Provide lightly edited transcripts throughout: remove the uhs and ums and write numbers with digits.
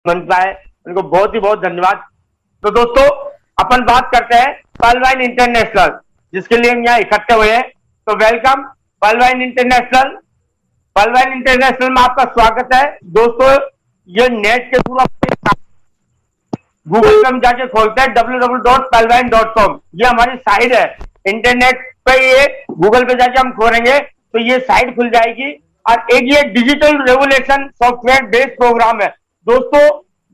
बन पाए, उनको बहुत ही बहुत धन्यवाद। तो दोस्तों, अपन बात करते हैं पर्ल वाइन इंटरनेशनल, जिसके लिए हम यहाँ इकट्ठे हुए हैं। तो welcome Pearl Wine International. Pearl Wine International में आपका स्वागत है। दोस्तों, ये नेट के थ्रू अपने गूगल पे हम जाके खोलते हैं www.pearlwine.com। ये हमारी साइट है इंटरनेट पे। ये गूगल पे जाके हम खोलेंगे तो ये साइट खुल जाएगी। और एक ये digital revolution software based program है। दोस्तों,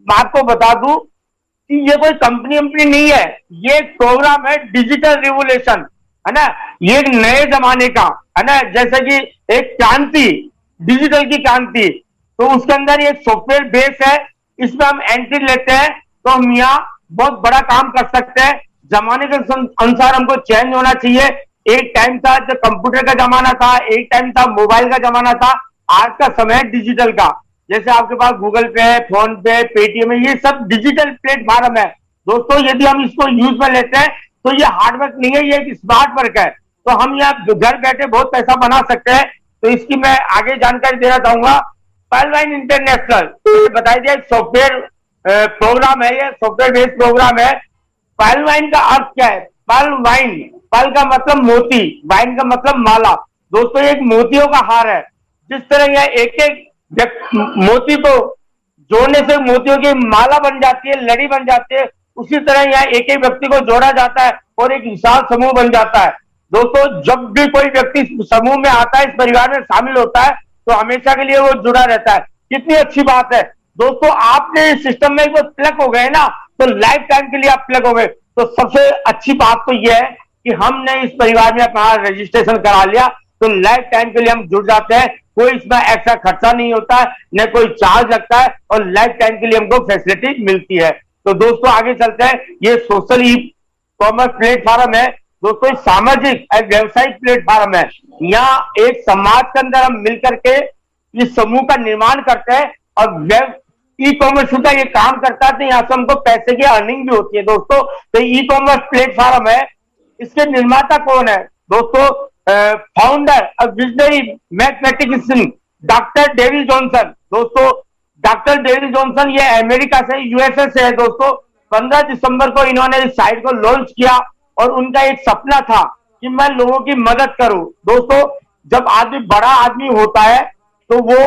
मैं आपको बता दूं कि ये कोई कंपनी वंपनी नहीं है, ये एक प्रोग्राम है डिजिटल रिवोल्यूशन, है ना। ये एक नए जमाने का, है ना, जैसे कि एक क्रांति, डिजिटल की क्रांति। तो उसके अंदर एक सॉफ्टवेयर बेस है, इसमें हम एंट्री लेते हैं तो हम यहाँ बहुत बड़ा काम कर सकते हैं। जमाने के अनुसार हमको चेंज होना चाहिए। एक टाइम था जब कंप्यूटर का जमाना था, एक टाइम था मोबाइल का जमाना था, आज का समय है डिजिटल का। जैसे आपके पास गूगल पे है, फोन पे, पेटीएम है, ये सब डिजिटल प्लेटफॉर्म है। दोस्तों, यदि हम इसको यूज में लेते हैं तो ये हार्डवर्क नहीं है, ये एक स्मार्ट वर्क है। तो हम यहाँ घर बैठे बहुत पैसा बना सकते हैं। तो इसकी मैं आगे जानकारी देना चाहूंगा। पर्ल वाइन इंटरनेशनल बताई दिया, सॉफ्टवेयर प्रोग्राम है, ये सॉफ्टवेयर बेस्ड प्रोग्राम है। पर्ल वाइन का अर्थ क्या है? पर्ल वाइन, पर्ल का मतलब मोती, वाइन का मतलब माला। दोस्तों, एक मोतियों का हार है। जिस तरह यह एक एक मोती को जोड़ने से मोतियों की माला बन जाती है, लड़ी बन जाती है, उसी तरह यहाँ एक एक व्यक्ति को जोड़ा जाता है और एक विशाल समूह बन जाता है। दोस्तों, जब भी कोई व्यक्ति समूह में आता है, इस परिवार में शामिल होता है, तो हमेशा के लिए वो जुड़ा रहता है। कितनी अच्छी बात है। दोस्तों, आपने इस सिस्टम में एक बार प्लग हो गए ना, तो लाइफ टाइम के लिए आप प्लग हो गए। तो सबसे अच्छी बात तो यह है कि हमने इस परिवार में अपना रजिस्ट्रेशन करा लिया, तो लाइफ टाइम के लिए हम जुड़ जाते हैं। कोई इसमें एक्स्ट्रा खर्चा नहीं होता है, न कोई चार्ज लगता है, और लाइफ टाइम के लिए हमको फैसिलिटी मिलती है। तो दोस्तों, आगे चलते हैं। ये सोशल ई कॉमर्स प्लेटफॉर्म है। दोस्तों, सामाजिक और व्यावसायिक प्लेटफॉर्म है। यहाँ एक समाज के अंदर हम मिलकर के इस समूह का निर्माण करते हैं और वेब ई कॉमर्स का ये काम करता है। तो यहाँ से हमको पैसे की अर्निंग भी होती है। दोस्तों, तो ई कॉमर्स प्लेटफॉर्म है। इसके निर्माता कौन है? दोस्तों, फाउंडर और visionary mathematician doctor David Johnson. दोस्तों, डॉक्टर डेविड जॉनसन ये अमेरिका से, यूएसए से है। दोस्तों, 15 दिसंबर को इन्होंने इस साइट को लॉन्च किया और उनका एक सपना था कि मैं लोगों की मदद करूं। दोस्तों, जब आदमी बड़ा आदमी होता है तो वो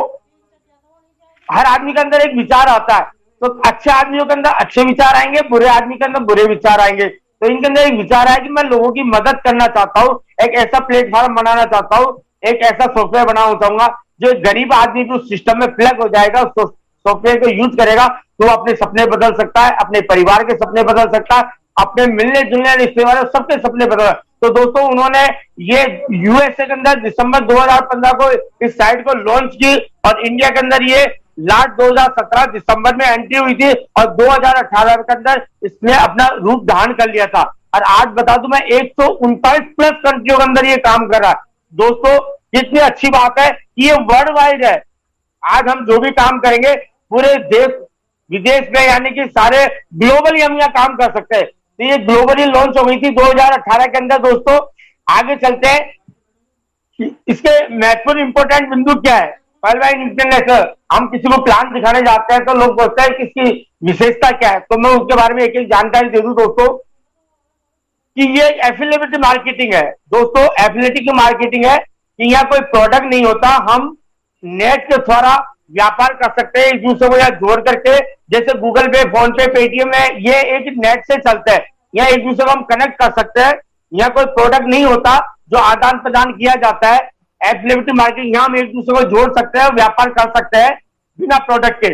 हर आदमी के अंदर एक विचार आता है। तो अच्छे आदमियों के अंदर अच्छे विचार आएंगे, बुरे आदमी के अंदर बुरे विचार आएंगे। तो इनके अंदर एक विचार है कि मैं लोगों की मदद करना चाहता हूँ, एक ऐसा प्लेटफॉर्म बनाना चाहता हूँ, एक ऐसा सॉफ्टवेयर बनाना चाहूंगा जो गरीब आदमी जो सिस्टम में प्लग हो जाएगा, सॉफ्टवेयर को यूज करेगा, तो वो अपने सपने बदल सकता है, अपने परिवार के सपने बदल सकता है, अपने मिलने जुलने रिश्तेदारों सबके सपने बदल। तो दोस्तों, उन्होंने ये यूएसए के अंदर दिसंबर 2015 को इस साइट को लॉन्च की और इंडिया के अंदर ये लास्ट 2017 दिसंबर में एंट्री हुई थी और 2018 के अंदर इसने अपना रूप धारण कर लिया था। और आज बता दूं मैं, 139 प्लस कंट्रियों के अंदर ये काम कर रहा है। दोस्तों, कितनी अच्छी बात है कि ये वर्ल्ड वाइड है। आज हम जो भी काम करेंगे पूरे देश विदेश में, यानी कि सारे ग्लोबली हम यहाँ काम कर सकते हैं। तो ये ग्लोबली लॉन्च हो गई थी 2018 के अंदर। दोस्तों, आगे चलते हैं। इसके महत्वपूर्ण इंपोर्टेंट बिंदु क्या है? पर्ल वाइन इंटरनेशनल, हम किसी को प्लान दिखाने जाते हैं तो लोग बोलते हैं कि इसकी विशेषता क्या है। तो मैं उसके बारे में एक एक जानकारी दे दूं दोस्तों कि ये एफिलिएट मार्केटिंग है। दोस्तों, एफिलिएट की मार्केटिंग है कि यहाँ कोई प्रोडक्ट नहीं होता, हम नेट के द्वारा व्यापार कर सकते हैं एक दूसरे को यहाँ जोड़ करके। जैसे गूगल पे, फोन पे, पेटीएम है, ये एक नेट से चलता है। यहाँ एक दूसरे को हम कनेक्ट कर सकते हैं। यहाँ कोई प्रोडक्ट नहीं होता जो आदान प्रदान किया जाता है। एफिलिएट मार्केटिंग, यहाँ हम एक दूसरे को जोड़ सकते हैं, व्यापार कर सकते हैं बिना प्रोडक्ट के।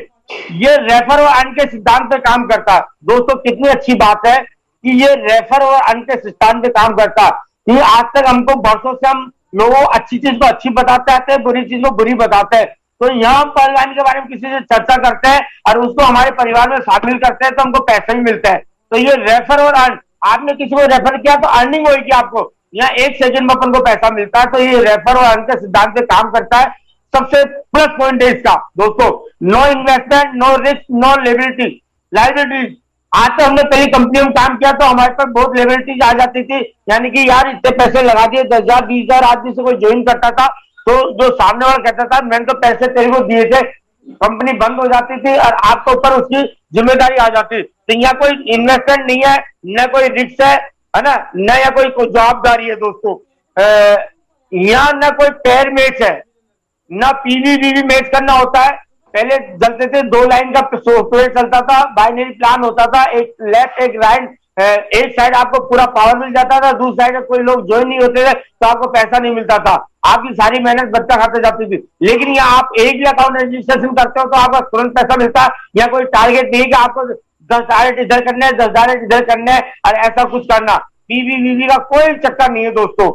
ये रेफर और अर्न के सिद्धांत पे काम करता है। दोस्तों, कितनी अच्छी बात है कि ये रेफर और अर्न के सिद्धांत पे काम करता है। ये आज तक हमको वर्षों से हम लोगों अच्छी चीज को अच्छी बताते आते हैं, बुरी चीज को बुरी बताते हैं। तो यहाँ हम पर्ल वाइन के बारे में किसी से चर्चा करते हैं और उसको हमारे परिवार में शामिल करते हैं तो हमको पैसे भी मिलते हैं। तो ये रेफर और अर्न, आपने किसी को रेफर किया तो अर्निंग होगी आपको, यहाँ 1 सेकंड में अपन को पैसा मिलता है। तो ये रेफर और अर्न के सिद्धांत पे काम करता है। सबसे प्लस पॉइंट है इसका दोस्तों, no investment, no risk, no liabilities. आज तो हमने पहली कंपनी में काम किया तो हमारे पास बहुत लाइबिलिटीज आ जाती थी, यानी कि यार इतने पैसे लगा दिए, 10,000 20,000 आदमी से कोई ज्वाइन करता था तो जो सामने वाला कहता था मैंने तो पैसे तेरे को दिए थे, कंपनी बंद हो जाती थी और आपके ऊपर उसकी जिम्मेदारी आ जाती। तो यहाँ कोई इन्वेस्टमेंट नहीं है, न कोई रिस्क है ना, न या कोई जवाबदारी है दोस्तों। यहाँ न कोई पेयर मैच है, ना पीवी मैच करना होता है। पहले चलते थे 2 लाइन का सॉफ्टवेयर चलता था, बाइनरी प्लान होता था, एक लेफ्ट एक राइट, एक साइड आपको पूरा पावर मिल जाता था, दूसरी साइड कोई लोग ज्वाइन नहीं होते थे तो आपको पैसा नहीं मिलता था, आपकी सारी मेहनत बच्चा खाते जाती थी। लेकिन यहाँ आप एक भी अकाउंट रजिस्ट्रेशन करते हो तो आपका तुरंत पैसा मिलता है। या कोई टारगेट नहीं कि आपको 10 डायरेक्ट इधर करना है, 10 डायरेक्ट इधर करना है और ऐसा कुछ करना, पीवी का कोई चक्कर नहीं है दोस्तों।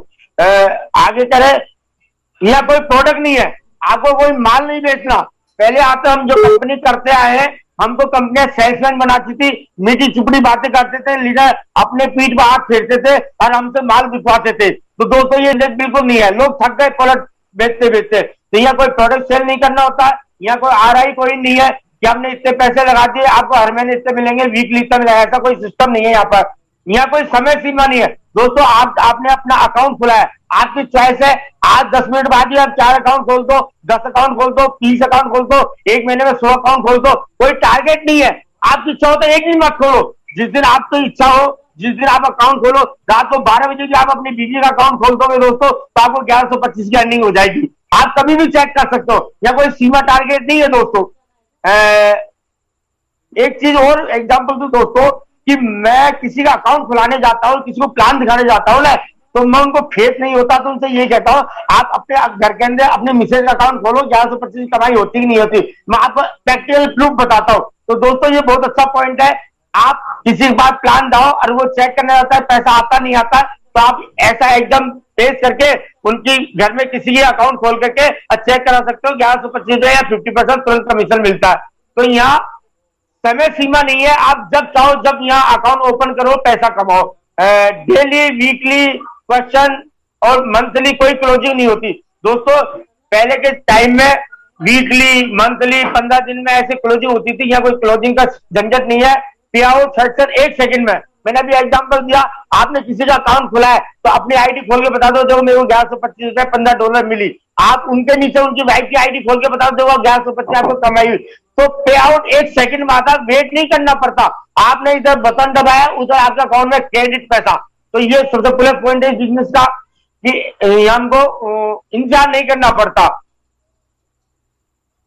आगे करे, यहाँ कोई प्रोडक्ट नहीं है, आपको कोई माल नहीं बेचना। पहले आते हम जो कंपनी करते आए हैं, हमको कंपनियां सेल्समैन बनाती थी, मीठी चुपड़ी बातें करते थे, लीडर अपने पीठ पर हाथ फेरते थे और हमसे माल बिकवाते थे। तो दोस्तों ये बिल्कुल नहीं है, लोग थक गए प्रोडक्ट बेचते बेचते। तो यहाँ कोई प्रोडक्ट सेल नहीं करना होता है, यहाँ कोई RI कोई नहीं है कि हमने इतने पैसे लगा दिए आपको हर महीने इतने मिलेंगे, वीकली इतना मिलेगा, ऐसा कोई सिस्टम नहीं है यहाँ पर। यहाँ कोई समय सीमा नहीं है दोस्तों। आपने अपना अकाउंट खुला है, आपकी चॉइस है, आज 10 मिनट बाद ही आप 4 अकाउंट खोल दो, 10 अकाउंट खोल दो, 30 अकाउंट खोल दो, एक महीने में 100 अकाउंट खोल दो, कोई टारगेट नहीं है। आपकी इच्छा हो तो एक दिन मत खोलो, जिस दिन आपकी इच्छा हो, जिस दिन आप अकाउंट खोलो, रात को 12 बजे भी आप अपनी बीवी का अकाउंट खोल दोगे दोस्तों तो आपको 1125 की अर्निंग हो जाएगी। आप कभी भी चेक कर सकते हो, या कोई सीमा टारगेट नहीं है दोस्तों। एक चीज और एग्जांपल दूं दोस्तों कि मैं किसी का अकाउंट खुलाने जाता हूं, किसी को प्लान दिखाने जाता हूं ना, तो मैं उनको फेथ नहीं होता तो उनसे ये कहता हूं आप अपने घर के अंदर अपने मिसेज का अकाउंट खोलो, 1125 की कमाई होती कि नहीं होती, मैं आपको प्रैक्टिकल प्रूफ बताता हूं। तो दोस्तों ये बहुत अच्छा पॉइंट है, आप किसी के पास प्लान दो और वो चेक करने जाता है, पैसा आता नहीं आता, तो आप ऐसा एकदम पेश करके उनकी घर में किसी के अकाउंट खोल करके चेक करा सकते हो, 1125 या 50% तुरंत कमीशन मिलता है। तो यहाँ समय सीमा नहीं है, आप जब चाहो जब यहाँ अकाउंट ओपन करो, पैसा कमाओ। डेली, वीकली, क्वेश्चन और मंथली कोई क्लोजिंग नहीं होती दोस्तों। पहले के टाइम में वीकली, मंथली, 15 दिन में ऐसे क्लोजिंग होती थी, यहाँ कोई क्लोजिंग का झंझट नहीं है। पे आउट 1 सेकंड में। मैंने अभी एग्जांपल दिया, आपने किसी का अकाउंट खुला है तो अपनी आईडी खोल के बता दो देखो मेरे को 1125 रुपए $15 मिली, आप उनके नीचे उनकी वाइफ की आईडी खोल के बता दो 1125 आपको कमाई हुई। तो पे आउट 1 सेकंड में आता, वेट नहीं करना पड़ता, आपने इधर बटन दबाया उधर आपके अकाउंट में क्रेडिट पैसा। तो ये सबसे प्लस पॉइंट है बिजनेस का कि हमको इंतजार नहीं करना पड़ता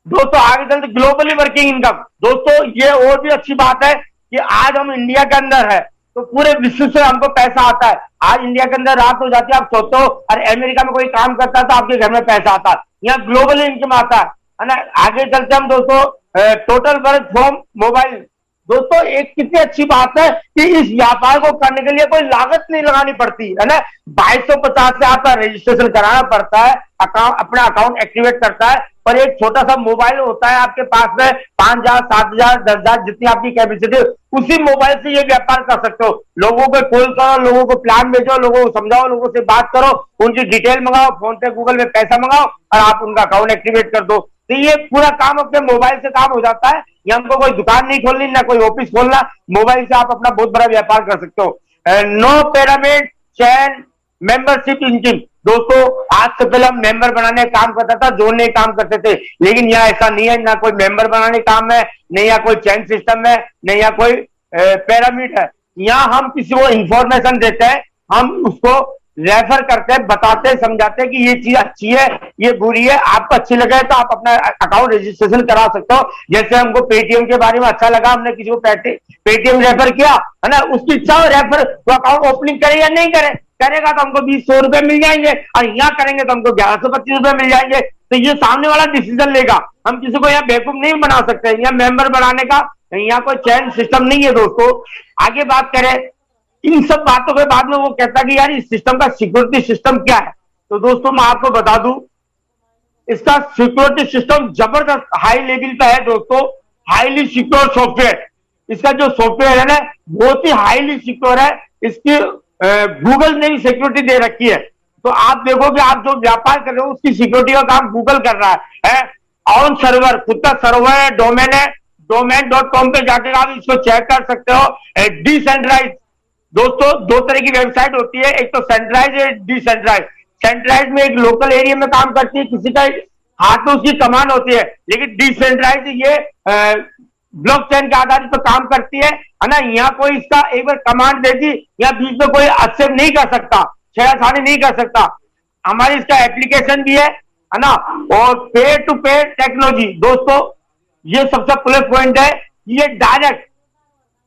दोस्तों। आगे चलते ग्लोबली वर्किंग इनकम दोस्तों, ये और भी अच्छी बात है कि आज हम इंडिया के अंदर है तो पूरे विश्व से हमको पैसा आता है। आज इंडिया के अंदर रात हो जाती है, आप सोचते हो, और अमेरिका में कोई काम करता है तो आपके घर में पैसा आता है, यहाँ ग्लोबली इनकम आता है ना। आगे चलते हम दोस्तों टोटल वर्क फ्रॉम मोबाइल दोस्तों, एक कितनी अच्छी बात है कि इस व्यापार को करने के लिए कोई लागत नहीं लगानी पड़ती है ना। 2250 से आपका रजिस्ट्रेशन कराना पड़ता है, अपना अकाउंट एक्टिवेट करता है, पर एक छोटा सा मोबाइल होता है आपके पास में, 5000, 7000, 10,000 जितनी आपकी कैपेसिटी, उसी मोबाइल से ये व्यापार कर सकते हो। लोगों को कॉल करो, लोगों को प्लान भेजो, लोगों को समझाओ, लोगों से बात करो, उनकी डिटेल मंगाओ, फोन पे गूगल में पैसा मंगाओ और आप उनका अकाउंट एक्टिवेट कर दो। तो ये पूरा काम अपने मोबाइल से काम हो जाता है। ये हमको कोई दुकान नहीं खोलनी, ना कोई ऑफिस खोलना, मोबाइल से आप अपना बहुत बड़ा व्यापार कर सकते हो। नो पिरामिड चैन मेंबरशिप इंजिन दोस्तों, आज से पहले हम मेंबर बनाने का काम करता था, जोड़ने का काम करते थे, लेकिन यहाँ ऐसा नहीं है, ना कोई मेंबर बनाने का काम है, नहीं यहाँ कोई चैन सिस्टम है, नहीं यहाँ कोई पिरामिड है। यहाँ हम किसी को इंफॉर्मेशन देते हैं, हम उसको रेफर करते हैं, बताते हैं, समझाते हैं कि ये चीज अच्छी है, ये बुरी है, आपको अच्छी लगे तो आप अपना अकाउंट रजिस्ट्रेशन करा सकते हो। जैसे हमको पेटीएम के बारे में अच्छा लगा, हमने किसी को पेटीएम रेफर किया है ना, उसकी इच्छा हो रेफर वो अकाउंट ओपनिंग करे या नहीं करे, करेगा तो हमको 200 रुपए मिल जाएंगे, और यहाँ करेंगे तो हमको 1125 रुपए मिल जाएंगे। तो ये सामने वाला डिसीजन लेगा, हम किसी को यहाँ बेवकूफ नहीं बना सकते, यहाँ मेंबर बनाने का यहाँ कोई चैन सिस्टम नहीं है दोस्तों। आगे बात करें इन सब बातों के बाद में, वो कहता कि यार इस सिस्टम का सिक्योरिटी सिस्टम क्या है, तो दोस्तों मैं आपको बता दूं, इसका सिक्योरिटी सिस्टम जबरदस्त हाई लेवल पे है दोस्तों, हाईली सिक्योर सॉफ्टवेयर। इसका जो सॉफ्टवेयर है ना बहुत ही हाईली सिक्योर है, इसकी गूगल ने भी सिक्योरिटी दे रखी है। तो आप देखोगे आप जो व्यापार कर रहे हो उसकी सिक्योरिटी का काम गूगल कर रहा है। ऑन सर्वर, खुद का सर्वर है, डोमेन है, domain.com पे जाकर आप इसको चेक कर सकते हो। डिसेंट्रलाइज दोस्तों, 2 तरह की वेबसाइट होती है, एक तो सेंट्रलाइज है, डिसेंट्रलाइज। सेंट्रलाइज में एक लोकल एरिया में काम करती है, किसी का हाथ में उसकी कमान होती है, लेकिन डिसेंट्रलाइज ये ब्लॉकचेन के आधार पर काम करती है ना। यहाँ कोई इसका एक बार कमांड दे दी, यहाँ बीच में कोई एक्सेप्ट नहीं कर सकता, छेड़छाड़ी नहीं कर सकता। हमारी इसका एप्लीकेशन भी है ना। और पेयर टू पेयर टेक्नोलॉजी दोस्तों, ये सबसे प्लस पॉइंट है। ये डायरेक्ट,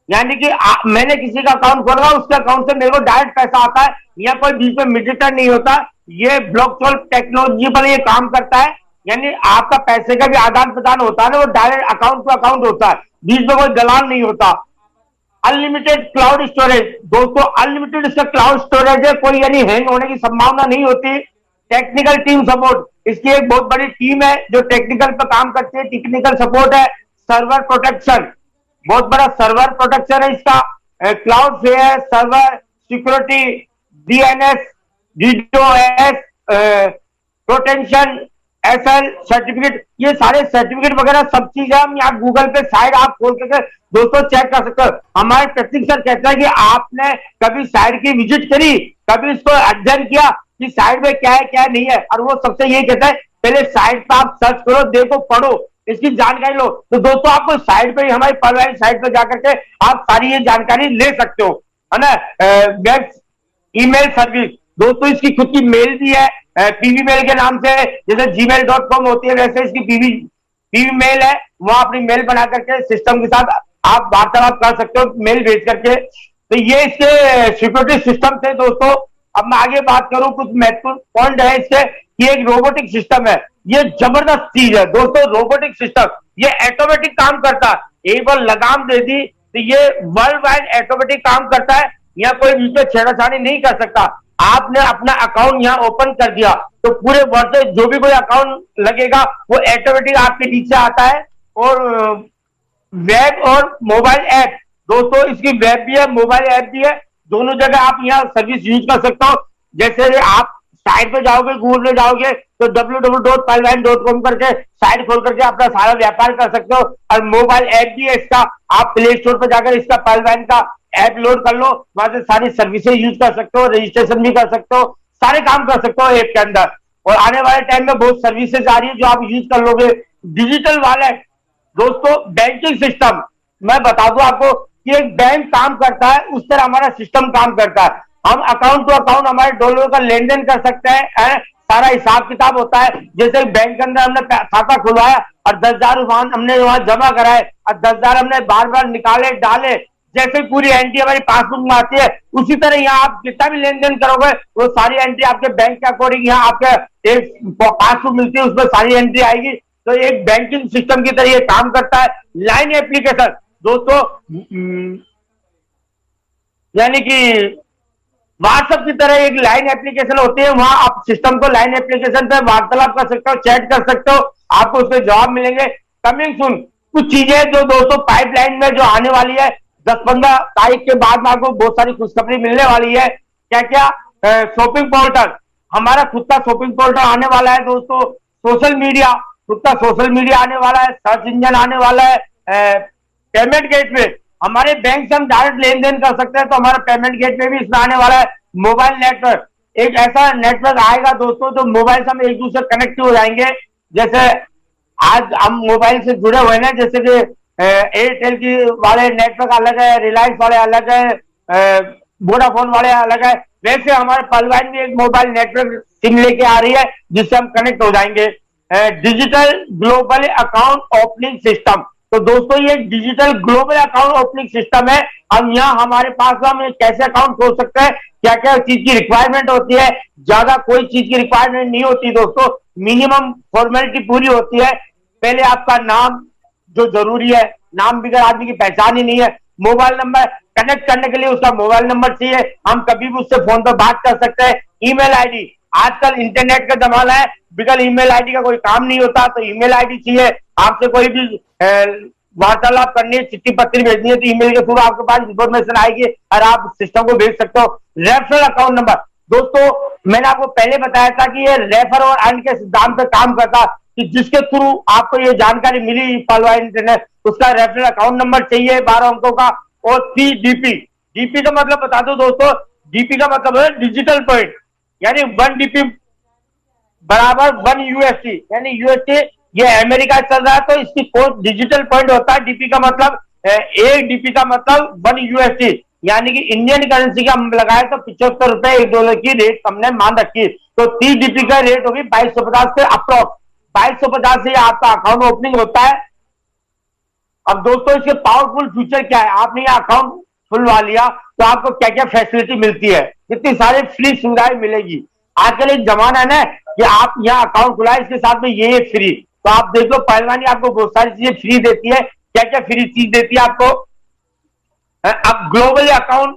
यानी कि मैंने किसी का अकाउंट खोला, उसके अकाउंट से मेरे को डायरेक्ट पैसा आता है, या कोई बीच में मीडिएटर नहीं होता। ये ब्लॉकचेन टेक्नोलॉजी पर ये काम करता है, यानी आपका पैसे का भी आदान प्रदान होता है ना, वो डायरेक्ट अकाउंट टू अकाउंट होता है, बीच में कोई दलाल नहीं होता। अनलिमिटेड क्लाउड स्टोरेज दोस्तों, अनलिमिटेड इसका क्लाउड स्टोरेज है, कोई यानी हैंग होने की संभावना नहीं होती। टेक्निकल टीम सपोर्ट, इसकी एक बहुत बड़ी टीम है जो टेक्निकल पर काम करती है, टेक्निकल सपोर्ट है। सर्वर प्रोटेक्शन, बहुत बड़ा सर्वर प्रोटेक्शन है इसका। Cloudflare, server security, DNS, DDoS protection, SSL certificate, ये सारे सर्टिफिकेट वगैरह सब चीजें हम यहाँ गूगल पे साइट आप खोल के दोस्तों चेक कर सकते हो। हमारे प्रतीक सर कहता है कि आपने कभी साइट की विजिट करी, कभी इसको अध्ययन किया कि साइट में क्या है क्या नहीं है, और वो सबसे यही कहता है पहले साइट पर आप सर्च करो, देखो, पढ़ो, इसकी जानकारी लो। तो दोस्तों आपको साइट पे, हमारी पर्लवाइन साइट पे जाकर के आप सारी ये जानकारी ले सकते हो, है ना। वेब ईमेल सर्विस दोस्तों, इसकी खुद की मेल भी है, पीवी मेल के नाम से, जैसे gmail.com होती है वैसे इसकी पीवी मेल है। वहां अपनी मेल बना करके सिस्टम के साथ आप वार्तालाप कर सकते हो, मेल भेज करके। तो ये इसके सिक्योरिटी सिस्टम थे दोस्तों। अब मैं आगे बात करूं, कुछ महत्वपूर्ण पॉइंट है इसके। ये एक रोबोटिक सिस्टम है, ये जबरदस्त चीज है दोस्तों। रोबोटिक सिस्टम ये ऑटोमेटिक काम करता है, एक बार लगाम दे दी तो ये वर्ल्ड वाइड ऑटोमेटिक काम करता है, यहाँ कोई बीच में छेड़छाड़ी नहीं कर सकता। आपने अपना अकाउंट यहाँ ओपन कर दिया तो पूरे वर्ष से जो भी कोई अकाउंट लगेगा वो ऑटोमेटिक आपके नीचे आता है। और वेब और मोबाइल ऐप दोस्तों, इसकी वेब भी है, मोबाइल ऐप भी है, दोनों जगह आप यहाँ सर्विस यूज कर सकते हो। जैसे आप साइट पे जाओगे, गूगल पे जाओगे तो www.palvine.com करके साइट खोल करके अपना सारा व्यापार कर सकते हो। और मोबाइल ऐप भी है इसका, आप प्ले स्टोर पर जाकर इसका पालवाइन का ऐप लोड कर लो, वहां से सारी सर्विसेज यूज कर सकते हो, रजिस्ट्रेशन भी कर सकते हो, सारे काम कर सकते हो ऐप के अंदर। और आने वाले टाइम में बहुत सर्विसेज आ रही है जो आप यूज कर लोगे। डिजिटल वॉलेट दोस्तों, बैंकिंग सिस्टम, मैं बता दूं आपको कि एक बैंक काम करता है उस तरह हमारा सिस्टम काम करता है। हम अकाउंट टू अकाउंट हमारे डॉलर का लेन देन कर सकते हैं, सारा हिसाब किताब होता है। जैसे बैंक के अंदर हमने खाता खुलवाया और 10,000 हमने वहां जमा कराए और 10,000 हमने बार बार निकाले डाले, जैसे पूरी एंट्री हमारी पासबुक में आती है, उसी तरह यहाँ आप जितना भी लेन देन करोगे वो सारी एंट्री आपके बैंक के अकॉर्डिंग यहाँ आपके एक पासबुक मिलती है, उसमें सारी एंट्री आएगी। तो एक बैंकिंग सिस्टम की तरह ये काम करता है। लाइन एप्लीकेशन दोस्तों, यानी कि व्हाट्सएप की तरह एक लाइन एप्लीकेशन होती है, वहां आप सिस्टम को लाइन एप्लीकेशन पे वार्तालाप कर सकते हो, चैट कर सकते हो, आपको उसके जवाब मिलेंगे। कमिंग सुन, कुछ चीजें जो दोस्तों पाइपलाइन में जो आने वाली है 10-15 तारीख के बाद में आपको बहुत सारी खुशखबरी मिलने वाली है। क्या क्या? शॉपिंग पोर्टल, हमारा खुद का शॉपिंग पोर्टल आने वाला है दोस्तों। सोशल मीडिया, खुद का सोशल मीडिया आने वाला है। सर्च इंजन आने वाला है। पेमेंट गेटवे, हमारे बैंक से हम डायरेक्ट लेन देन कर सकते हैं, तो हमारा पेमेंट गेटवे भी इसमें आने वाला है। मोबाइल नेटवर्क, एक ऐसा नेटवर्क आएगा दोस्तों जो मोबाइल से हम एक दूसरे कनेक्ट हो जाएंगे। जैसे आज हम मोबाइल से जुड़े हुए हैं, जैसे कि एयरटेल की वाले नेटवर्क अलग है, रिलायंस वाले अलग है, वोडाफोन वाले अलग है, वैसे हमारे पालवाइन भी एक मोबाइल नेटवर्क सिम लेके आ रही है जिससे हम कनेक्ट हो जाएंगे। Digital global account opening system, तो दोस्तों ये digital global account opening system है। हम यहाँ हमारे पास हम कैसे अकाउंट खोल सकते हैं, क्या क्या चीज की रिक्वायरमेंट होती है। ज्यादा कोई चीज की रिक्वायरमेंट नहीं होती दोस्तों, मिनिमम फॉर्मेलिटी पूरी होती है। पहले आपका नाम जो जरूरी है, नाम बगैर आदमी की पहचान ही नहीं है। मोबाइल नंबर, कनेक्ट करने के लिए उसका मोबाइल नंबर चाहिए, हम कभी भी उससे फोन पर बात कर सकते हैं। ईमेल आईडी, आजकल इंटरनेट का जमाना है, बगैर ईमेल आईडी का कोई काम नहीं होता, तो ईमेल आईडी चाहिए। आपसे कोई भी वार्तालाप करनी है, चिट्ठी पत्री भेजनी है, तो ईमेल के थ्रू आपके पास इंफॉर्मेशन आएगी और आप सिस्टम को भेज सकते हो। रेफरल अकाउंट नंबर दोस्तों, मैंने आपको पहले बताया था कि ये रेफर और अर्न के सिद्धांत पर काम करता, कि जिसके थ्रू आपको ये जानकारी मिली पालवाइन इंटरनेट, उसका रेफरल अकाउंट नंबर चाहिए 12 अंकों का। और डीपी, डीपी का मतलब बता दो दोस्तों, डीपी का मतलब है डिजिटल पॉइंट, यानी 1 डीपी बराबर 1 USD, यानी यूएसडी ये अमेरिका चल रहा है, तो इसकी कोड डिजिटल पॉइंट होता है। डीपी का मतलब, एक डीपी का मतलब 1 USD, यानी कि इंडियन करेंसी का हम लगाए तो 75 रुपए $1 की रेट हमने मान रखी। तो 30 डीपी का रेट होगी 2250 के अप्रोक्स। 2250 से आपका अकाउंट ओपनिंग होता है। अब दोस्तों इसके पावरफुल फीचर क्या है, आपने ये अकाउंट खुलवा लिया तो आपको क्या क्या फैसिलिटी मिलती है, कितनी सारी फ्री सुविधाएं मिलेगी। आजकल एक जमाना है ना कि आप यहाँ अकाउंट खुलाए, इसके साथ में ये फ्री, तो आप देख लो पहलवानी आपको बहुत सारी चीजें फ्री देती है। क्या क्या फ्री चीज देती है आपको? अब ग्लोबली अकाउंट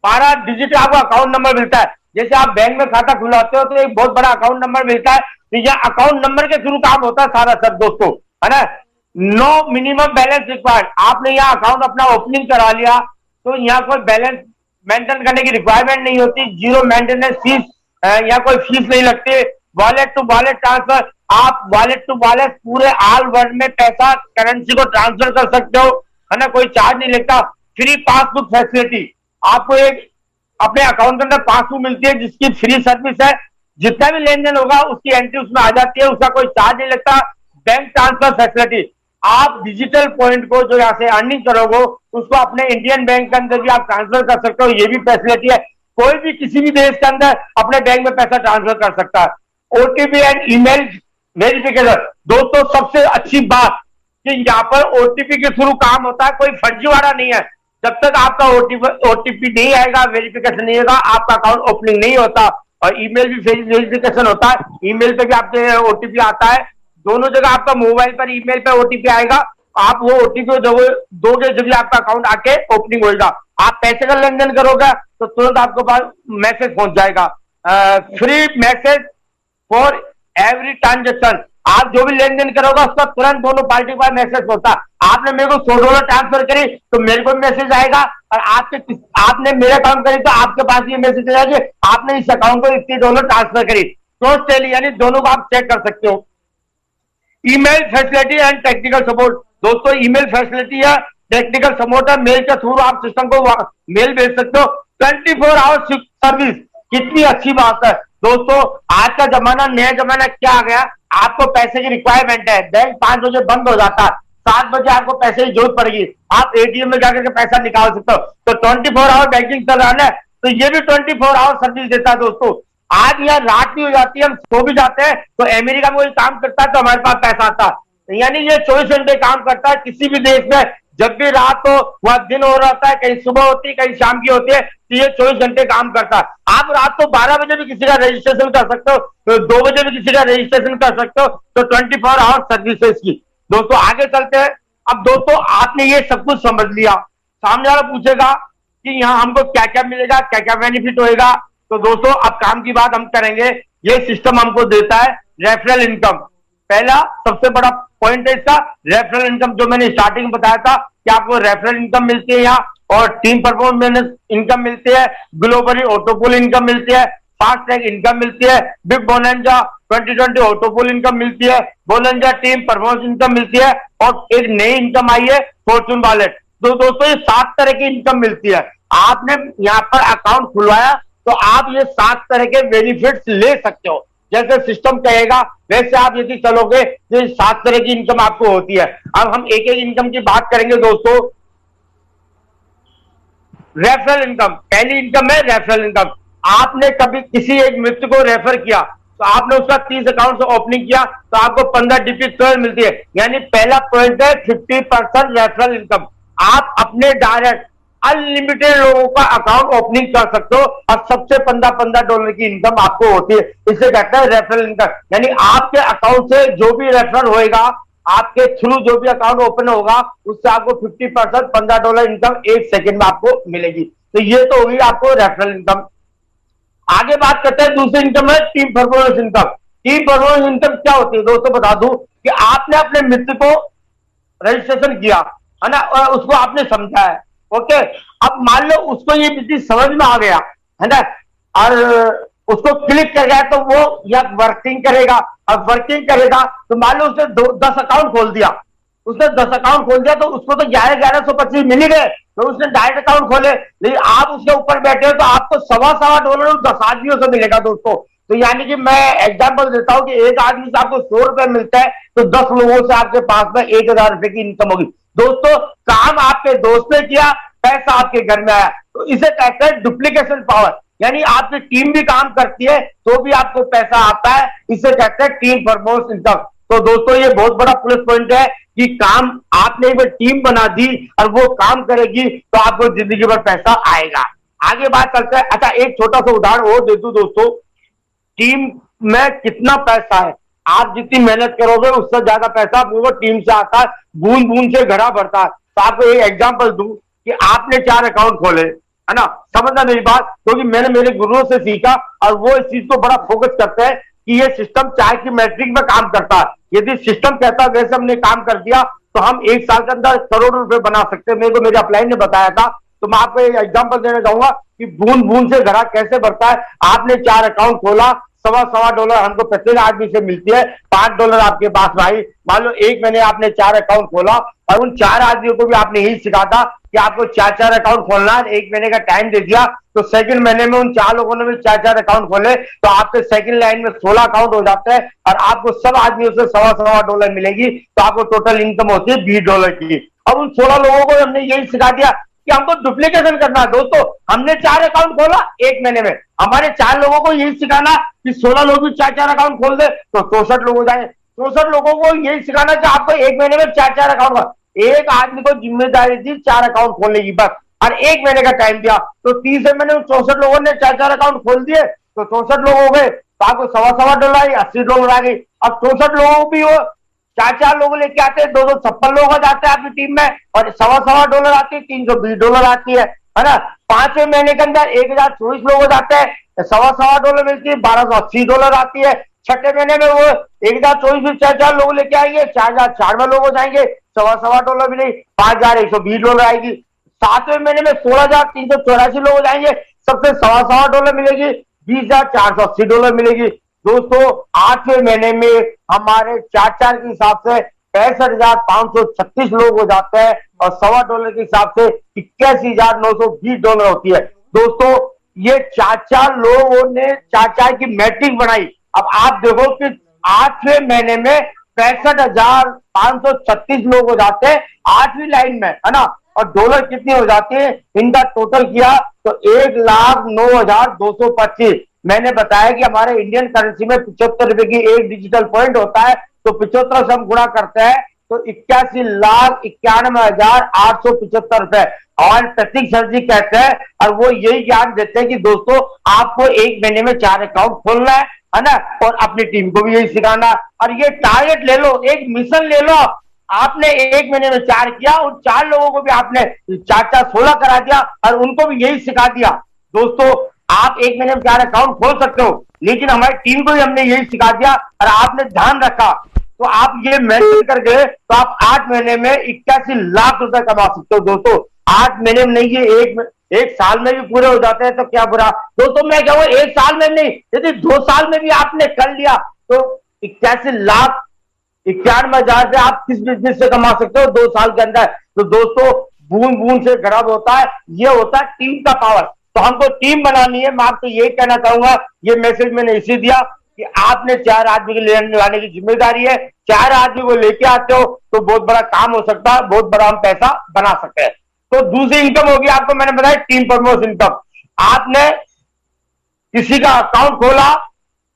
12 डिजिट आपको अकाउंट नंबर मिलता है। जैसे आप बैंक में खाता खुलाते हो तो एक बहुत बड़ा अकाउंट नंबर मिलता है, तो यह अकाउंट नंबर के थ्रू काम होता है सारा सब दोस्तों, है ना। नो मिनिमम बैलेंस रिक्वायर्ड, आपने यहाँ अकाउंट अपना ओपनिंग करा लिया तो यहाँ कोई बैलेंस मेंटेन करने की रिक्वायरमेंट नहीं होती। जीरो मेंटेनेंस फीस, यहाँ कोई फीस नहीं लगती। वॉलेट टू वॉलेट ट्रांसफर, आप वॉलेट टू वॉलेट पूरे ऑल वर्ल्ड में पैसा करेंसी को ट्रांसफर कर सकते हो, है ना, कोई चार्ज नहीं लगता। फ्री पासबुक फैसिलिटी, आपको एक अपने अकाउंट के अंदर पासबुक मिलती है जिसकी फ्री सर्विस है। जितना भी लेन देन होगा उसकी एंट्री उसमें आ जाती है, उसका कोई चार्ज नहीं लगता। बैंक ट्रांसफर फैसिलिटी, आप डिजिटल पॉइंट को जो यहाँ से अर्निंग करोगे उसको अपने इंडियन बैंक के अंदर भी आप ट्रांसफर कर सकते हो, ये भी फैसिलिटी है। कोई भी किसी भी देश के अंदर अपने बैंक में पैसा ट्रांसफर कर सकता है। ओटीपी एंड ईमेल वेरिफिकेशन, दोस्तों सबसे अच्छी बात कि यहाँ पर ओटीपी के थ्रू काम होता है, कोई फर्जीवाड़ा नहीं है। जब तक आपका ओटीपी नहीं आएगा, वेरिफिकेशन नहीं होगा, आपका अकाउंट ओपनिंग नहीं होता। और ईमेल भी वेरिफिकेशन होता है, ईमेल पे भी आपके ओटीपी आता है। दोनों जगह आपका मोबाइल पर ईमेल पे ओटीपी आएगा, आप वो ओटीपी दोगे जब आपका अकाउंट आके ओपनिंग होगा। आप पैसे का लेन देन करोगे तो तुरंत आपको पास मैसेज पहुंच जाएगा, free message for every transaction. आप जो भी लेन देन करोगे उसका तुरंत दोनों पार्टी के पास मैसेज होता है। आपने मेरे को $100 ट्रांसफर करी तो मेरे को मैसेज आएगा, और आपने मेरा अकाउंट करी तो आपके पास ये मैसेज आएगा कि आपने इस अकाउंट को इतने $1 ट्रांसफर करी। तो यानी दोनों को आप चेक कर सकते हो। Email facility and technical support, दोस्तों ईमेल फैसिलिटी है, टेक्निकल सपोर्ट है। मेल के थ्रू आप सिस्टम को मेल भेज सकते हो। 24 आवर सर्विस, कितनी अच्छी बात है दोस्तों। आज का जमाना, नया जमाना क्या आ गया, आपको पैसे की रिक्वायरमेंट है, बैंक 5 बजे बंद हो जाता है, 7 बजे आपको पैसे की जरूरत पड़ेगी, आप एटीएम में जाकर के पैसा निकाल सकते हो। तो 24 आवर बैंकिंग चल रहा है, तो ये भी 24 आवर सर्विस देता है दोस्तों। आज यहाँ रात भी हो जाती है, हम सो भी जाते हैं, तो अमेरिका में कोई काम करता है तो हमारे पास पैसा आता है। यानी ये 24 घंटे काम करता है किसी भी देश में। जब भी रात हो वह दिन हो रहा है, कहीं सुबह होती है कहीं शाम की होती है, तो ये 24 घंटे काम करता है। आप रात को 12 बजे भी किसी का रजिस्ट्रेशन कर सकते हो, तो 2 बजे भी किसी का रजिस्ट्रेशन कर सकते हो। तो 24 आवर सर्विस है इसकी। दोस्तों आगे चलते हैं। अब दोस्तों आपने ये सब कुछ समझ लिया, सामने वाला पूछेगा कि यहाँ हमको क्या क्या मिलेगा, क्या क्या बेनिफिट होएगा। तो दोस्तों अब काम की बात हम करेंगे। ये सिस्टम हमको देता है रेफरल इनकम। पहला सबसे बड़ा पॉइंट है इसका रेफरल इनकम, जो मैंने स्टार्टिंग में बताया था कि आपको रेफरल इनकम मिलती है यहाँ, और टीम परफॉर्मेंस इनकम मिलती है, ग्लोबली ऑटोपुल इनकम मिलती है, फास्ट ट्रैक इनकम मिलती है, बिग बोनंजा 2020 ऑटोपुल इनकम मिलती है, बोनंजा टीम परफॉर्मेंस इनकम मिलती है, और एक नई इनकम आई है फॉर्चून वॉलेट। तो दोस्तों ये 7 तरह की इनकम मिलती है। आपने यहाँ पर अकाउंट खुलवाया तो आप ये 7 तरह के बेनिफिट्स ले सकते हो। जैसे सिस्टम कहेगा वैसे आप यदि चलोगे तो 7 तरह की इनकम आपको होती है। अब हम एक एक इनकम की बात करेंगे दोस्तों। रेफरल इनकम, पहली इनकम है रेफरल इनकम। आपने कभी किसी एक मित्र को रेफर किया तो आपने उसका 30 अकाउंट से ओपनिंग किया तो आपको 15 डिजिट मिलती है। यानी पहला पॉइंट है 50% रेफरल इनकम। आप अपने डायरेक्ट अनलिमिटेड लोगों का अकाउंट ओपनिंग कर सकते हो, और सबसे $15 की इनकम आपको होती है। इसे कहते हैं रेफरल इनकम। यानी आपके अकाउंट से जो भी रेफरल होएगा, आपके थ्रू जो भी अकाउंट ओपन होगा, उससे आपको 50% $15 इनकम 1 सेकंड में आपको मिलेगी। तो ये तो होगी आपको रेफरल इनकम। आगे बात करते हैं दूसरी इनकम है team performance income. Team performance income क्या होती है दोस्तों, बता दूं कि आपने अपने मित्र को रजिस्ट्रेशन किया है ना, और उसको आपने समझा है, ओके। अब मान लो उसको ये चीज समझ में आ गया है ना, और उसको क्लिक कर गया तो वो या वर्किंग करेगा। अब वर्किंग करेगा तो मान लो उसने 10 अकाउंट खोल दिया, उसने 10 अकाउंट खोल दिया तो उसको तो 11,125 मिल ही गए, तो उसने डायरेक्ट अकाउंट खोले। लेकिन आप उसके ऊपर बैठे हो तो आपको $1.25 10 आदमियों से मिलेगा दोस्तों। तो तो यानी कि मैं एग्जांपल देता हूं कि एक आदमी से आपको 100 रुपए मिलता है तो 10 लोगों से आपके पास में 1000 रुपए की इनकम होगी। दोस्तों, काम आपके दोस्त ने किया, पैसा आपके घर में आया, तो इसे कहते हैं डुप्लीकेशन पावर। यानी आपकी टीम भी काम करती है तो भी आपको पैसा आता है, इसे कहते हैं टीम परफॉर्मेंस इनकम। तो दोस्तों, ये बहुत बड़ा प्लस पॉइंट है कि काम आपने एक टीम बना दी और वो काम करेगी तो आपको जिंदगी भर पैसा आएगा। आगे बात करते हैं। अच्छा, एक छोटा सा उदाहरण और दे दूं दोस्तों, टीम में कितना पैसा है। आप जितनी मेहनत करोगे उससे ज्यादा पैसा वो टीम से आता है, बूंद बूंद से घड़ा भरता है। तो आपको एक एग्जांपल दूं कि आपने 4 अकाउंट खोले, है ना, समझना मेरी बात, क्योंकि मैंने मेरे गुरुओं से सीखा और वो इस चीज को बड़ा फोकस करते हैं कि ये सिस्टम चाय की मैट्रिक में काम करता है। यदि सिस्टम कहता है वैसे हमने काम कर दिया तो हम 1 साल के अंदर करोड़ रुपए बना सकते हैं। मेरे को मेरे अपलाइन ने बताया था, तो मैं आपको एक एग्जांपल देना चाहूंगा कि बूंद बूंद से घड़ा कैसे बढ़ता है। आपने 4 अकाउंट खोला, $1.25 हमको प्रत्येक आदमी से मिलती है, $5 आपके पास भाई। मान लो 1 महीने आपने 4 अकाउंट खोला और उन 4 आदमियों को भी आपने यही सिखा था कि आपको 4 अकाउंट खोलना है, 1 महीने का टाइम दे दिया। तो सेकंड महीने में उन 4 लोगों ने भी 4 अकाउंट खोले, तो आपके सेकंड लाइन में 16 अकाउंट हो जाते हैं और आपको सब आदमियों से $1.25 मिलेगी, तो आपको टोटल इनकम होती है $20 की। अब उन 16 लोगों को हमने यही सिखा दिया कि हमको डुप्लीकेशन करना है। दोस्तों, हमने 4 अकाउंट खोला 1 महीने में, हमारे 4 लोगों को यही सिखाना कि 16 लोग भी 4 अकाउंट खोल दे तो 64 लोग हो जाए। 64 लोगों को यही सिखाना कि आपको 1 महीने में 4 अकाउंट, एक आदमी को जिम्मेदारी दी 4 अकाउंट खोलने की बस, और 1 महीने का टाइम दिया, तो 30 महीने में 64 लोगों ने 4 अकाउंट खोल दिए, तो 64 लोग हो गए, तो आपको $$1.25 $80 आ गई। अब 64 लोगों को भी वो 4 लोग लेके आते हैं, 256 लोग हो जाते हैं आपकी टीम में, और $$1.25 आती है, $320 आती है ना। 5वें महीने के अंदर 1024 लोग हो जाते हैं, $$1.25 मिलती है, $1280 आती है। 6ठे महीने में वो 1024 में 4 लोग लेके आएंगे, 4096 लोग हो जाएंगे, $$1.25 मिलेगी, $5120 आएगी। 7वें महीने में 16,384 लोग हो जाएंगे, सबसे $$1.25 मिलेगी, $20,480 मिलेगी। दोस्तों, 8वें महीने में हमारे 4 के हिसाब से 65,536 लोग हो जाते हैं और $1.25 के हिसाब से $81,920 होती है। दोस्तों, ये 4 लोगों ने 4 की मैट्रिक बनाई। अब आप देखो कि 8वें महीने में 65,536 लोग हो जाते हैं 8वीं लाइन में, है ना, और डॉलर कितनी हो जाती है, इनका टोटल किया तो 1,09,225। मैंने बताया कि हमारे इंडियन करेंसी में 75 रुपए की एक डिजिटल पॉइंट होता है, तो 75 से हम गुणा करते हैं तो 81,91,875 रुपए। और प्रतीक सर जी कहते हैं और वो यही ज्ञान देते हैं कि दोस्तों, आपको 1 महीने में 4 अकाउंट खोलना है ना, और अपनी टीम को भी यही सिखाना। और ये टारगेट ले लो, एक मिशन ले लो। आपने 1 महीने में 4 किया, उन 4 लोगों को भी आपने 4 16 करा दिया और उनको भी यही सिखा दिया। दोस्तों, आप 1 महीने में 4 अकाउंट खोल सकते हो, लेकिन हमारी टीम को भी हमने यही सिखा दिया और आपने ध्यान रखा, तो आप ये मेंटेन कर गए तो आप 8 महीने में 81 लाख रुपए कमा सकते हो। दोस्तों, 8 महीने में नहीं, ये एक साल में भी पूरे हो जाते हैं तो क्या बुरा। दोस्तों, मैं कहूँ 1 साल में नहीं, यदि 2 साल में भी आपने कर लिया तो 81,91,000 से आप किस बिजनेस से कमा सकते हो 2 साल के अंदर। तो दोस्तों, बूंद बूंद से घड़ा होता है, ये होता है टीम का पावर। तो हमको टीम बनानी है। मैं आपको ये कहना चाहूंगा, ये मैसेज मैंने इसी दिया कि आपने 4 आदमी के लाने की जिम्मेदारी है। 4 आदमी को लेके आते हो तो बहुत बड़ा काम हो सकता है, बहुत बड़ा हम पैसा बना सकते हैं। तो दूसरी इनकम होगी, आपको मैंने बताया टीम प्रमोशन इनकम। आपने किसी का अकाउंट खोला,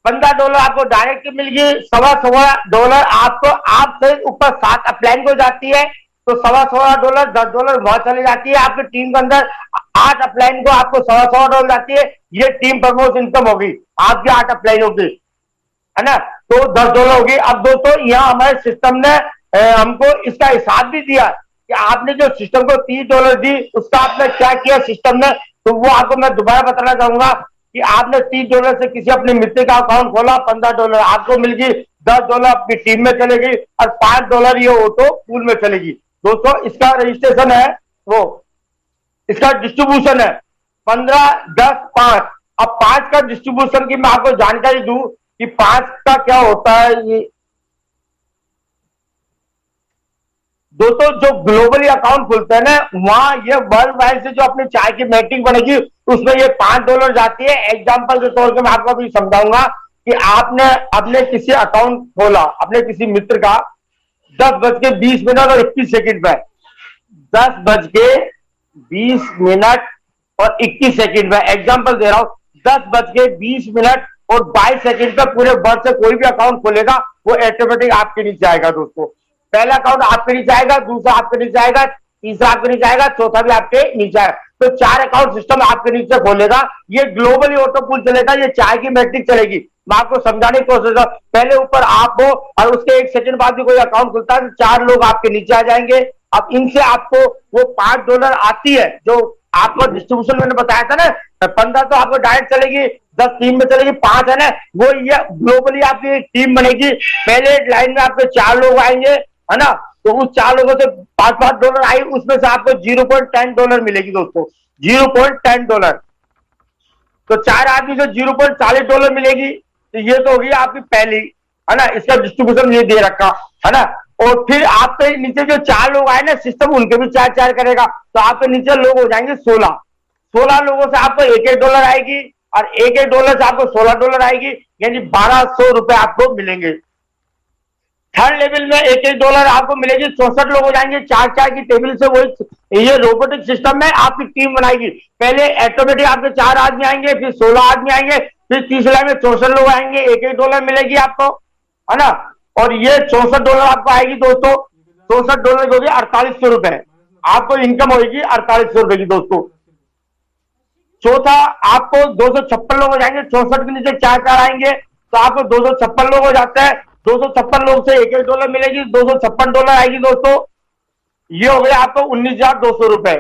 $15 आपको डायरेक्ट मिल गई, $16.25 आपको आपसे ऊपर 7 अपलाइन को जाती है, तो $16.25 $10 बहुत चली जाती है आपकी टीम के अंदर। 8 अपलाइन को आपको $16.25 जाती है, ये टीम प्रमोशन इनकम होगी, आपकी 8 अपलाइन होगी, है ना, तो $10 होगी। अब दोस्तों, यहाँ हमारे सिस्टम ने हमको इसका हिसाब भी दिया कि आपने जो सिस्टम को $30 दी, उसका आपने क्या किया सिस्टम ने, तो वो आपको मैं दोबारा बताना चाहूंगा कि आपने $30 से किसी अपने मित्र का अकाउंट खोला, $15 आपको मिल गई, $10 अपनी टीम में चलेगी और $5 ये ऑटो पूल में चलेगी। दोस्तों, इसका रजिस्ट्रेशन है, वो इसका डिस्ट्रीब्यूशन है 15 10 5। अब 5 का डिस्ट्रीब्यूशन की मैं आपको जानकारी दूं कि 5 का क्या होता है। ये दोस्तों, जो ग्लोबली अकाउंट खुलते हैं ना, वहां ये वर्ल्ड वाइड से जो अपनी चाय की मैट्रिक बनेगी उसमें ये $5 जाती है। एग्जांपल के तौर पे मैं आपको अभी समझाऊंगा कि आपने अपने किसी अकाउंट खोला, अपने किसी मित्र का 10:20 और 21 पे, 10:20 और 21 पे, एग्जाम्पल दे रहा हूं, 10:20 और 22 पे पूरे वर्ष से कोई भी अकाउंट खोलेगा वो ऑटोमेटिक आपके नीचे आएगा दोस्तों। पहला अकाउंट आपके नीचे आएगा, दूसरा आपके नीचे आएगा, तीसरा आपके नीचे आएगा, चौथा भी आपके नीचे आएगा। तो 4 अकाउंट सिस्टम आपके नीचे खोलेगा। ये ग्लोबली ऑटो पूल चलेगा, ये चाय की मैट्रिक चलेगी। मैं आपको समझाने की कोशिश कर, पहले ऊपर आप हो और उसके 1 सेकंड बाद भी कोई अकाउंट खुलता है तो 4 लोग आपके नीचे आ जाएंगे। अब इनसे आपको वो $5 आती है जो आपको डिस्ट्रीब्यूशन मैंने बताया था ना, 15 तो आपको डायरेक्ट चलेगी, 10 टीम में चलेगी, 5 है ना, वो ये ग्लोबली आपकी एक टीम बनेगी। पहले लाइन में आपके 4 लोग आएंगे, है ना, तो उस 4 लोगों से $5 आई, उसमें से आपको $0.10 मिलेगी दोस्तों, $0.10। तो 4 आदमी से $0.40 मिलेगी। तो ये तो होगी आपकी पहली, है ना, इसका डिस्ट्रीब्यूशन ये दे रखा, है ना। और फिर आपके नीचे जो 4 लोग आए ना, सिस्टम उनके भी 4 करेगा, तो आपके नीचे लोग हो जाएंगे 16। 16 लोगों से आपको $1 आएगी और $1 से आपको $16 आएगी, यानी ₹1200 आपको मिलेंगे। थर्ड लेवल में $1 आपको मिलेगी, 64 लोग हो जाएंगे, 4 की टेबल से। वही ये रोबोटिक सिस्टम में आपकी टीम बनाएगी। पहले ऑटोमेटिक आपके 4 आदमी आएंगे, फिर 16 आदमी आएंगे, फिर तीसरे लाइन में 64 लोग आएंगे, $1 मिलेगी आपको, है ना। और ये $64 आपको आएगी दोस्तों, $64 की होगी ₹4800, आपको इनकम होगी ₹4800 की दोस्तों। चौथा आपको 256 लोग हो जाएंगे, 64 के नीचे 4 आएंगे, तो आपको 256 लोग हो जाते हैं। 256 लोग से $1 मिलेगी, $256 आएगी दोस्तों। ये हो गया आपको ₹19,200।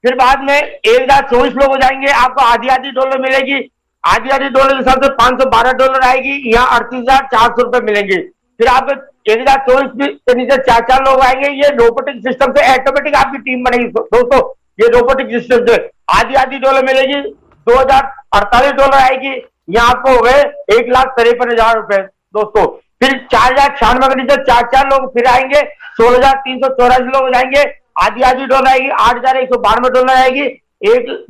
फिर बाद में 1024 लोग हो जाएंगे, आपको आधी डॉलर मिलेगी, आधी डॉलर के हिसाब से $512 आएगी, यहाँ ₹38,400 मिलेंगे। फिर आपको 1024 के नीचे 4 लोग आएंगे, ये रोबोटिक सिस्टम से ऑटोमेटिक आपकी टीम बनेगी दोस्तों। ये रोबोटिक सिस्टम से आधी डॉलर मिलेगी, $2048 आएगी, यहाँ आपको हो गए ₹1,53,000 दोस्तों। फिर 4096 के नीचे 4 लोग फिर आएंगे, 16,384 लोग हो जाएंगे, आधी डॉलर आएगी, $8,192 आएगी,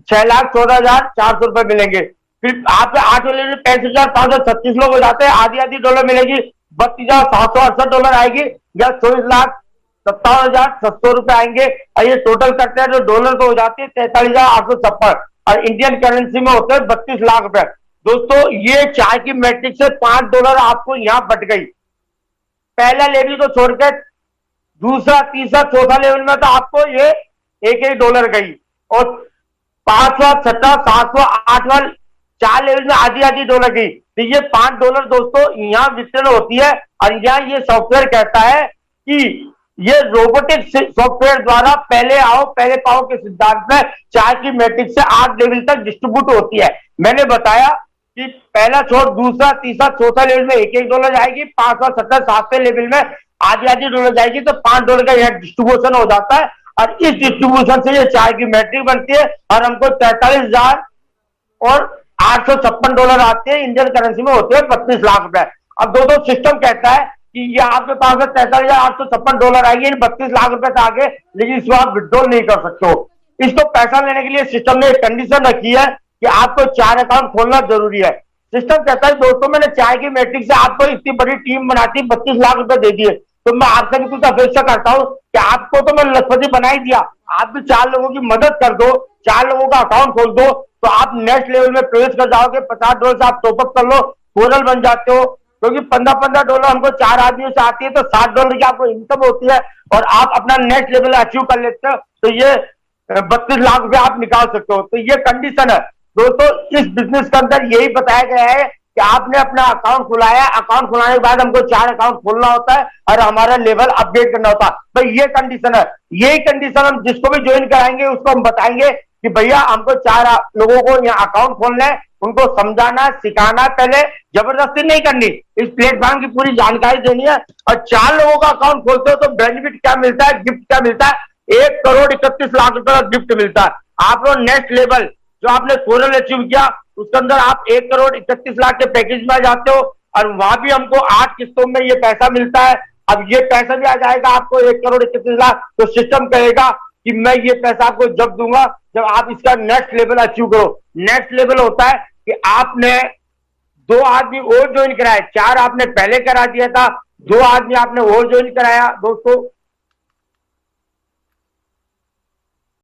6,14,400 मिलेंगे। फिर आपके 8 वाले 65,536 लोग हो जाते हैं, आधी डॉलर मिलेगी, $32,768 आएगी, या 24,57,700 आएंगे। और ये टोटल करते हैं तो डॉलर तो हो जाती है 43,856 और इंडियन करेंसी में होते हैं 32 लाख रुपए दोस्तों। ये चाय की मैट्रिक से $5 आपको यहां बट गई। पहला लेवल को छोड़कर दूसरा, तीसरा, चौथा लेवल में तो आपको ये $1 गई, और 5वां, 6वां, 7वां, 8वां, 4 लेवल में आधी डॉलर गई। तो ये $5 दोस्तों यहां वितरण होती है। और यहां ये सॉफ्टवेयर कहता है कि ये रोबोटिक सॉफ्टवेयर द्वारा पहले आओ पहले पाओ के सिद्धांत में चाय की मैट्रिक से 8 लेवल तक डिस्ट्रीब्यूट होती है। मैंने बताया कि पहला छोड़ दूसरा, तीसरा, चौथा लेवल में $1 जाएगी, 5वां, 6वां, 7वें लेवल में आधी डॉलर जाएगी, तो $5 का यह डिस्ट्रीब्यूशन हो जाता है। और इस डिस्ट्रीब्यूशन से ये चाय की मैट्रिक बनती है और हमको 43,856 आते हैं, इंडियन करेंसी में होते हैं 32 लाख रुपए। अब दोस्तों सिस्टम कहता है कि ये आपके पास में $43,856 आएगी, 32 लाख रुपए से आगे, लेकिन इसको आप विड्रॉल नहीं कर सकते हो। इसको पैसा लेने के लिए सिस्टम ने एक कंडीशन रखी है कि आपको 4 अकाउंट खोलना जरूरी है। सिस्टम कहता है दोस्तों मैंने चाय की मैट्रिक से आपको इतनी बड़ी टीम बनाती 32 लाख रुपए दे दिए, तो मैं आपसे भी कुछ अपेक्षा करता हूं कि आपको तो मैंने लखपति बना ही दिया, आप भी 4 लोगों की मदद कर दो, 4 लोगों का अकाउंट खोल दो, तो आप नेक्स्ट लेवल में प्रवेश कर जाओगे। $50 से आप टॉपअप कर लो, कोरल बन जाते हो, क्योंकि $15 हमको 4 आदमियों से आती है, तो $60 की आपको इनकम होती है और आप अपना नेक्स्ट लेवल अचीव कर लेते हो। तो ये 32 लाख रुपए आप निकाल सकते हो। तो ये कंडीशन है दोस्तों। इस बिजनेस के अंदर यही बताया गया है कि आपने अपना अकाउंट खुलाया, अकाउंट खुलाने के बाद हमको 4 अकाउंट खोलना होता है और हमारा लेवल अपडेट करना होता है। भाई ये कंडीशन है, यही कंडीशन हम जिसको भी ज्वाइन कराएंगे उसको हम बताएंगे कि भैया हमको 4 लोगों को यहाँ अकाउंट खोलना है, उनको समझाना, सिखाना, पहले जबरदस्ती नहीं करनी, इस प्लेटफॉर्म की पूरी जानकारी देनी है। और 4 लोगों का अकाउंट खोलते हो तो बेनिफिट क्या मिलता है, गिफ्ट क्या मिलता है, 1,31,00,000 का गिफ्ट मिलता है। आप लोग नेक्स्ट लेवल जो आपने कोरल अचीव किया उसके अंदर आप 1,31,00,000 के पैकेज में आ जाते हो और वहां भी हमको 8 किस्तों में ये पैसा मिलता है। अब ये पैसा भी आ जाएगा आपको 1,31,00,000, तो सिस्टम कहेगा कि मैं ये पैसा आपको जब दूंगा जब आप इसका नेक्स्ट लेवल अचीव करो। नेक्स्ट लेवल होता है कि आपने 2 आदमी और ज्वाइन कराए, 4 आपने पहले करा दिया था, 2 आदमी आपने और ज्वाइन कराया दोस्तों।